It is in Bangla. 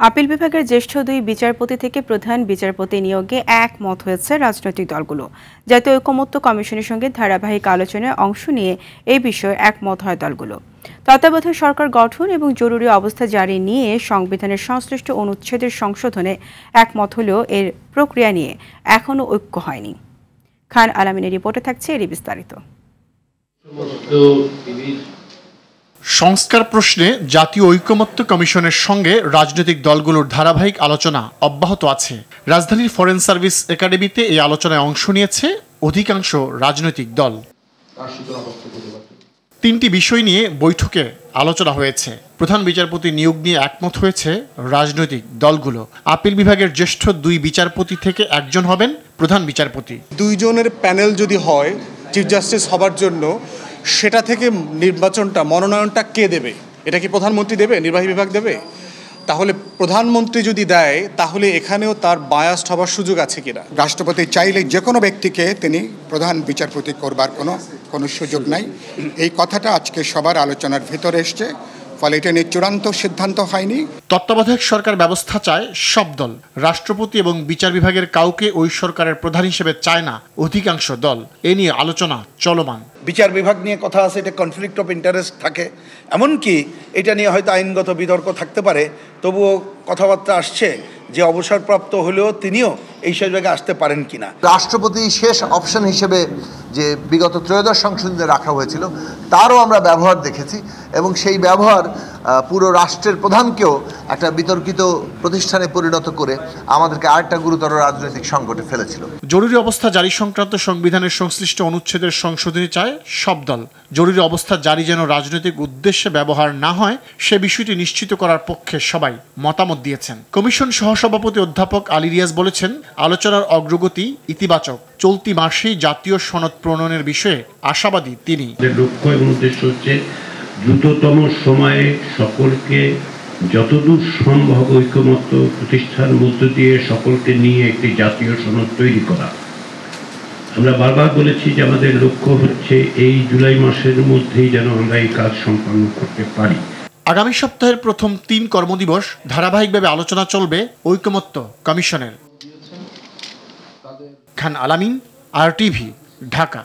আপিল বিভাগের জ্যেষ্ঠ দুই বিচারপতি থেকে প্রধান বিচারপতি নিয়োগে একমত হয়েছে রাজনৈতিক দলগুলো। জাতীয় ঐকমত্য কমিশনের সঙ্গে ধারাবাহিক আলোচনায় অংশ নিয়ে এই বিষয়ে একমত হয় দলগুলো। তত্ত্বাবধায়ক সরকার গঠন এবং জরুরি অবস্থা জারি নিয়ে সংবিধানের সংশ্লিষ্ট অনুচ্ছেদের সংশোধনে একমত হলেও এর প্রক্রিয়া নিয়ে এখনও ঐক্য হয়নি। খান আলামিনের রিপোর্টে থাকছে এরই বিস্তারিত। সংস্কার প্রশ্নে জাতীয় ঐকমত্য কমিশনের সঙ্গে রাজনৈতিক দলগুলোর ধারাবাহিক আলোচনা অব্যাহত আছে। রাজধানীর ফরেন সার্ভিস একাডেমিতে এই আলোচনায় অংশ নিয়েছে অধিকাংশ রাজনৈতিক দল। তিনটি বিষয় নিয়ে বৈঠকে আলোচনা হয়েছে। প্রধান বিচারপতি নিয়োগ নিয়ে একমত হয়েছে রাজনৈতিক দলগুলো। আপিল বিভাগের জ্যেষ্ঠ দুই বিচারপতি থেকে একজন হবেন প্রধান বিচারপতি। দুইজনের প্যানেল যদি হয় চিফ জাস্টিস হবার জন্য, সেটা থেকে নির্বাচনটা, মনোনয়নটা কে দেবে? এটা কি প্রধানমন্ত্রী দেবে, নির্বাহী বিভাগ দেবে? তাহলে প্রধানমন্ত্রী যদি দেয়, তাহলে এখানেও তার বায়াসড হবার সুযোগ আছে কিনা? রাষ্ট্রপতি চাইলে যে কোনো ব্যক্তিকে তিনি প্রধান বিচারপতি করবার কোনো সুযোগ নাই। এই কথাটা আজকে সবার আলোচনার ভিতরে এসছে, ফলে এটা নিয়ে চূড়ান্ত সিদ্ধান্ত হয়নি। তত্ত্বাবধায়ক সরকার ব্যবস্থা চায় সব দল। রাষ্ট্রপতি এবং বিচার বিভাগের কাউকে ওই সরকারের প্রধান হিসেবে চায় না অধিকাংশ দল। এ নিয়ে আলোচনা চলমান। বিচার বিভাগ নিয়ে কথা আছে, এটা কনফ্লিক্ট অফ ইন্টারেস্ট থাকে, এমনকি এটা নিয়ে হয়তো আইনগত বিতর্ক থাকতে পারে। তবুও কথাবার্তা আসছে যে অবসরপ্রাপ্ত হলেও তিনিও এই জায়গায় আসতে পারেন কিনা। রাষ্ট্রপতি শেষ অপশন হিসেবে যে বিগত ত্রয়োদশ সংশোধনে রাখা হয়েছিল, তারও আমরা ব্যবহার দেখেছি এবং সেই ব্যবহার পুরো রাষ্ট্রের প্রধানকেও একটা বিতর্কিত প্রতিষ্ঠানে পরিণত করে আমাদেরকে আরেকটা গুরুতর রাজনৈতিক সংকটে ফেলেছিল। জরুরি অবস্থা জারি সংক্রান্ত সংবিধানের সংশ্লিষ্ট অনুচ্ছেদের সংশোধনী চায় সব দল। জরুরি অবস্থা জারি যেন রাজনৈতিক উদ্দেশ্যে ব্যবহার না হয়, সে বিষয়টি নিশ্চিত করার পক্ষে সবাই মতামত দিয়েছেন। কমিশন সহসভাপতি অধ্যাপক আলী রিয়াজ বলেছেন, আলোচনার অগ্রগতি ইতিবাচক। চলতি মাসেই জাতীয় সনদ প্রণয়নের বিষয়ে আশাবাদী তিনি। লক্ষ্য এবং উদ্দেশ্য হচ্ছে দ্রুততম সময়ে সকলকে যতদূর সম্ভব ঐকমত্য প্রতিষ্ঠার মধ্য দিয়ে সকলকে নিয়ে একটি জাতীয় সনদ তৈরি করা। আমরা বারবার বলেছি যে আমাদের লক্ষ্য হচ্ছে এই জুলাই মাসের মধ্যেই যেন আমরা এই কাজ সম্পন্ন করতে পারি। আগামী সপ্তাহের প্রথম 3 কর্মদিবস ধারাবাহিকভাবে আলোচনা চলবে ঐকমত্য কমিশনের। খান আলামিন, RTV, ঢাকা।